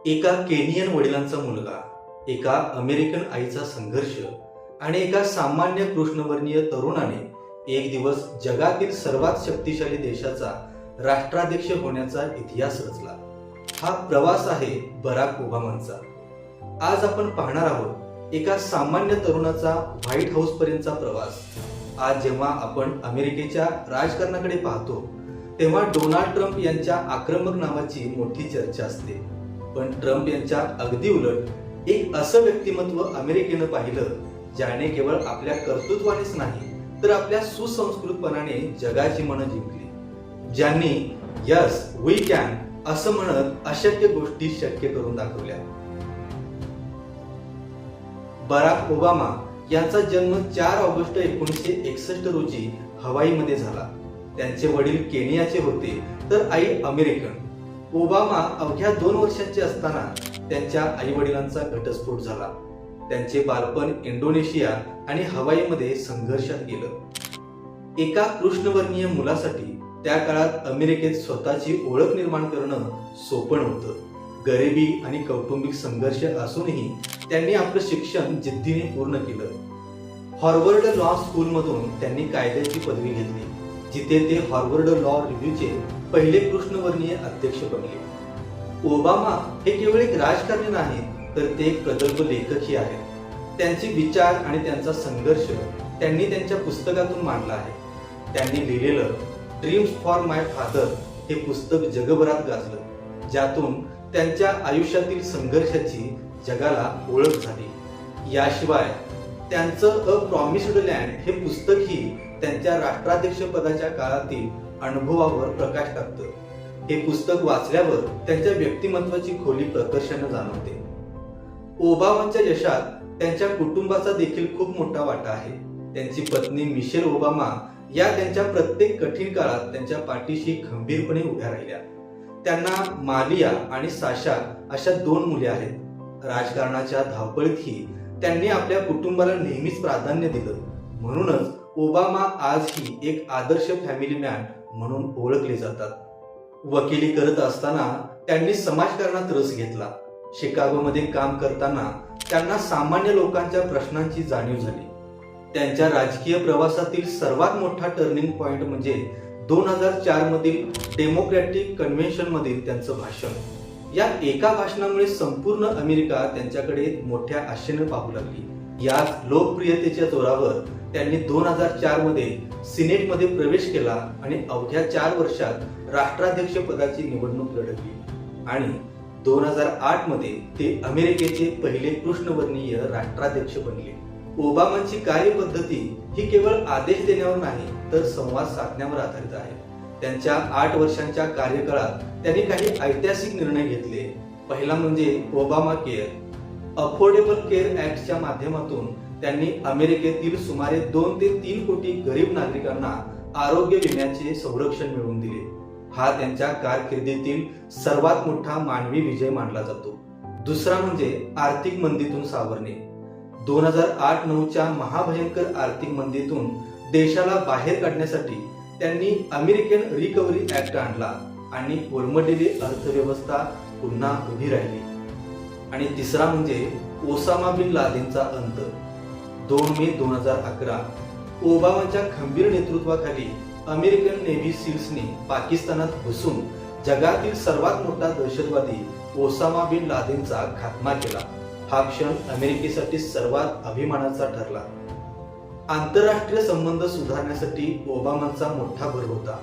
एका केनियन वडिलांचा मुलगा, एका अमेरिकन आईचा संघर्ष आणि एका सामान्य कृष्णवर्णीय तरुणाने एक दिवस जगातील सर्वात शक्तिशाली देशाचा राष्ट्राध्यक्ष होण्याचा इतिहास रचला. हा प्रवास आहे बराक ओबामांचा. आज आपण पाहणार आहोत एका सामान्य तरुणाचा व्हाईट हाऊस पर्यंतचा प्रवास. आज जेव्हा आपण अमेरिकेच्या राजकारणाकडे पाहतो तेव्हा डोनाल्ड ट्रम्प यांच्या आक्रमक नावाची मोठी चर्चा असते. पण ट्रम्प यांच्या अगदी उलट एक असं व्यक्तिमत्व अमेरिकेनं पाहिलं ज्याने केवळ आपल्या कर्तृत्वानेच नाही तर आपल्या सुसंस्कृतपणाने जगाची मनं जिंकली. ज्यांनी यस वी कॅन असं म्हणत अशक्य गोष्टी शक्य करून दाखवल्या. बराक ओबामा यांचा जन्म 4 ऑगस्ट 1961 रोजी हवाईमध्ये झाला. त्यांचे वडील केनियाचे होते तर आई अमेरिकन. ओबामा अवघ्या 2 वर्षांचे असताना त्यांच्या आई वडिलांचा घटस्फोट झाला. त्यांचे बालपण इंडोनेशिया आणि हवाईमध्ये संघर्षात गेलं. एका कृष्णवर्णीय मुलासाठी त्या काळात अमेरिकेत स्वतःची ओळख निर्माण करणं सोपं नव्हतं. गरिबी आणि कौटुंबिक संघर्ष असूनही त्यांनी आपलं शिक्षण जिद्दीने पूर्ण केलं. हार्वर्ड लॉ स्कूलमधून त्यांनी कायद्याची पदवी घेतली, जिथे ते हार्वर्ड लॉ रिव्ह्यूचे पहिले कृष्णवर्णीय अध्यक्ष बनले. ओबामा हे केवळ एक राजकारणी नाही तर ते एक प्रगल्भ लेखकही आहेत. त्यांचे विचार आणि त्यांचा संघर्ष त्यांनी त्यांच्या पुस्तकातून मांडला आहे. त्यांनी लिहिलेलं ड्रीम्स फॉर माय फादर हे पुस्तक जगभरात गाजलं, ज्यातून त्यांच्या आयुष्यातील संघर्षाची जगाला ओळख झाली. याशिवाय त्यांचं अ प्रॉमिस्ड लँड हे पुस्तकही त्यांच्या राष्ट्राध्यक्ष पदाच्या काळातील अनुभवावर प्रकाश टाकतं. हे पुस्तक वाचल्यावर त्यांच्या व्यक्तिमत्वाची खोली प्रकर्षाने जाणवते. ओबामांच्या यशात त्यांच्या कुटुंबाचा देखील खूप मोठा वाटा आहे. त्यांची पत्नी मिशेल ओबामा या त्यांच्या प्रत्येक कठीण काळात त्यांच्या पाठीशी खंबीरपणे उभ्या राहिल्या. त्यांना मालिया आणि साशा अशा 2 मुले आहेत. राजकारणाच्या धावपळीतही त्यांनी आपल्या कुटुंबाला नेहमीच प्राधान्य दिलं. म्हणूनच ओबामा आजही एक आदर्श फॅमिली मॅन म्हणून ओळखले जातात. वकिली करत असताना त्यांनी समाजकारणात रस घेतला. शिकागोमध्ये काम करताना त्यांना सामान्य लोकांच्या प्रश्नांची जाणीव झाली. त्यांच्या राजकीय प्रवासातील सर्वात मोठा टर्निंग पॉइंट म्हणजे 2004 मधील डेमोक्रॅटिक कन्व्हेन्शन मधील त्यांचं भाषण. या एका भाषणामुळे संपूर्ण अमेरिका त्यांच्याकडे मोठ्या आशेने पाहू लागली. याच लोकप्रियतेच्या जोरावर त्यांनी 2004 मध्ये सिनेटमध्ये प्रवेश केला आणि अवघ्या 4 वर्षात राष्ट्राध्यक्ष पदाची निवडणूक लढवली आणि 2008 मध्ये ते अमेरिकेचे पहिले कृष्णवर्णीय राष्ट्राध्यक्ष बनले. ओबामांची कार्यपद्धती ही केवळ आदेश देण्यावर नाही तर संवाद साधण्यावर आधारित आहे. त्यांच्या 8 वर्षांच्या कार्यकाळात त्यांनी काही ऐतिहासिक निर्णय घेतले. पहिला म्हणजे ओबामा केअर. अफोर्डेबल केअर ऍक्टच्या माध्यमातून त्यांनी अमेरिकेतील सुमारे 2 ते 3 कोटी गरीब नागरिकांना आरोग्य विम्याचे संरक्षण मिळवून दिले. हा त्यांच्या कारकिर्दीतील सर्वात मोठा मानवी विजय मानला जातो. दुसरा म्हणजे आर्थिक मंदीतून सावरणे. 2008-9च्या महाभयंकर आर्थिक मंदीतून देशाला बाहेर काढण्यासाठी त्यांनी अमेरिकन रिकव्हरी ऍक्ट आणला आणि कोलमडलेली अर्थव्यवस्था पुन्हा उभी राहिली. आणि तिसरा म्हणजे ओसामा बिन लादेनचा अंत. 2 मे 2011 ओबामांच्या खंबीर नेतृत्वाखाली अमेरिकन नेव्ही सील्सने पाकिस्तानात घुसून जगातील सर्वात मोठा दहशतवादी ओसामा बिन लादेनचा खात्मा केला. हा क्षण अमेरिकेसाठी सर्वात अभिमानाचा ठरला. आंतरराष्ट्रीय संबंध सुधारण्यासाठी ओबामांचा मोठा भर होता.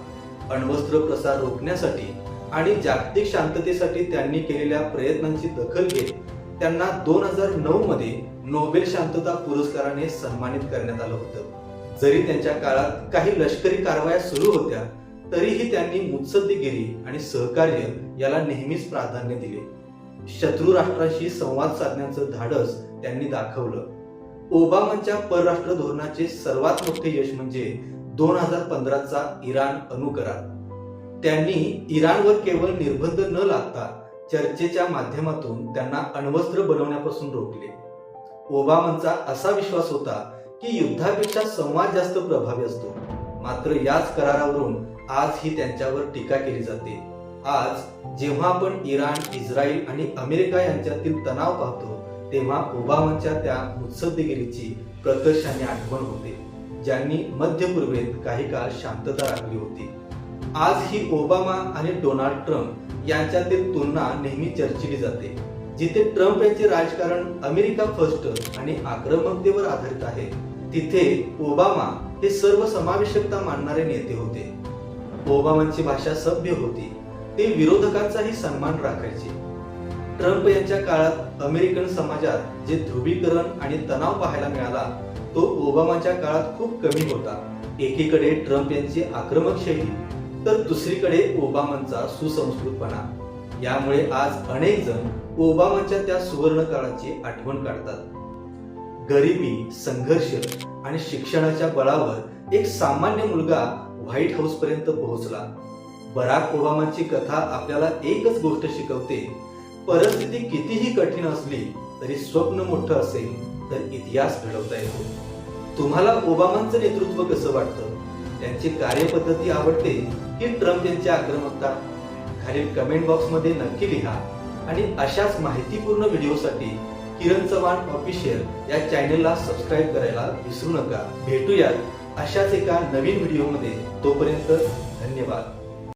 अण्वस्त्र प्रसार रोखण्यासाठी आणि जागतिक शांततेसाठी त्यांनी केलेल्या प्रयत्नांची दखल घेत त्यांना 2009 मध्ये नोबेल शांतता पुरस्काराने सन्मानित करण्यात आलं होतं. जरी त्यांच्या काळात काही लष्करी कारवाया सुरू होत्या तरीही त्यांनी मुत्सद्देगिरी आणि सहकार्य याला नेहमीच प्राधान्य दिले. शत्रू राष्ट्रांशी संवाद साधण्याचं धाडस त्यांनी दाखवलं. ओबामांच्या परराष्ट्र धोरणाचे सर्वात मोठे यश म्हणजे 2015चा इराण अणु करार. त्यांनी इराणवर केवळ निर्बंध न लादता चर्चेच्या माध्यमातून त्यांना अण्वस्त्र बनवण्यापासून रोखले. ओबामांचा असा विश्वास होता की युद्धापेक्षा संवाद जास्त प्रभावी असतो. मात्र याच करारावरून आजही त्यांच्यावर टीका केली जाते. आज जेव्हा आपण इराण, इस्रायल आणि अमेरिका यांच्यातील तणाव पाहतो तेव्हा ओबामांच्या त्या मुत्सद्देगिरीची प्रकर्षाने आठवण होते, ज्यांनी मध्य पूर्वेत काही काळ शांतता राखली होती. आज ही ओबामा आणि डोनाल्ड ट्रम्प यांच्यातील तुलना नेहमी चर्चिली जाते. जिथे ट्रम्प यांचे राजकारण अमेरिका फर्स्ट आणि आक्रमकतेवर आधारित आहे, तिथे ओबामा हे सर्वसमावेशकता मानणारे नेते होते. ओबामांची भाषा सभ्य होती, ते विरोधकांचाही सन्मान राखायचे. ट्रम्प यांच्या काळात अमेरिकन समाजात जे ध्रुवीकरण आणि तणाव पाहायला मिळाला तो ओबामाच्या काळात खूप कमी होता. एकीकडे ट्रम्प यांची आक्रमक शैली तर दुसरीकडे ओबामांचा सुसंस्कृतपणा. यामुळे आज अनेक जण ओबामांच्या त्या सुवर्ण काळाची आठवण काढतात. गरिबी, संघर्ष आणि शिक्षणाच्या बळावर एक सामान्य मुलगा व्हाईट हाऊस पर्यंत पोहोचला. बराक ओबामांची कथा आपल्याला एकच गोष्ट शिकवते, परिस्थिती कितीही कठीण असली तरी स्वप्न मोठं असेल तर इतिहास घडवता येतो. तुम्हाला ओबामांचं नेतृत्व कसं वाटतं? त्यांची कार्यपद्धती आवडते की ट्रम्प यांची आक्रमकता? खालील कमेंट बॉक्स मध्ये नक्की लिहा. आणि अशाच माहितीपूर्ण व्हिडिओसाठी किरण चव्हाण ऑफिशियल या चॅनलला सबस्क्राईब करायला विसरू नका. भेटूयात अशाच एका नवीन व्हिडिओमध्ये. तोपर्यंत धन्यवाद.